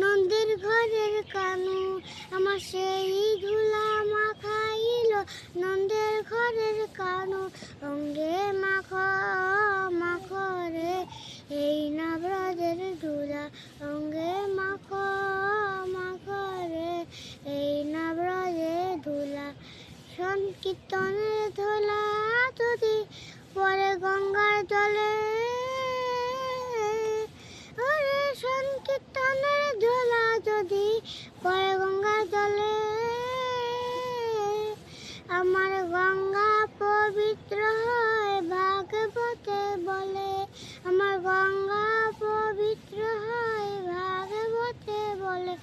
নন্দের ঘরের কানু, আমার সেই ধুলা মাখাইল নন্দের ঘরের কানু। অঙ্গে মাখ মাখ রে এই না ব্রজের ধুলা, অঙ্গে মাখ মাখ রে এই না ব্রজের ধুলা। সংকীর্তনের ধুলা যদি পরে গঙ্গার জলে, ওরে সংকীর্তনের ধুলা যদি পরে গঙ্গার জলে, আমার গঙ্গা পবিত্র হয় ভাগবতে বলে, আমার গঙ্গা পবিত্র হয় ভাগবতে বলে।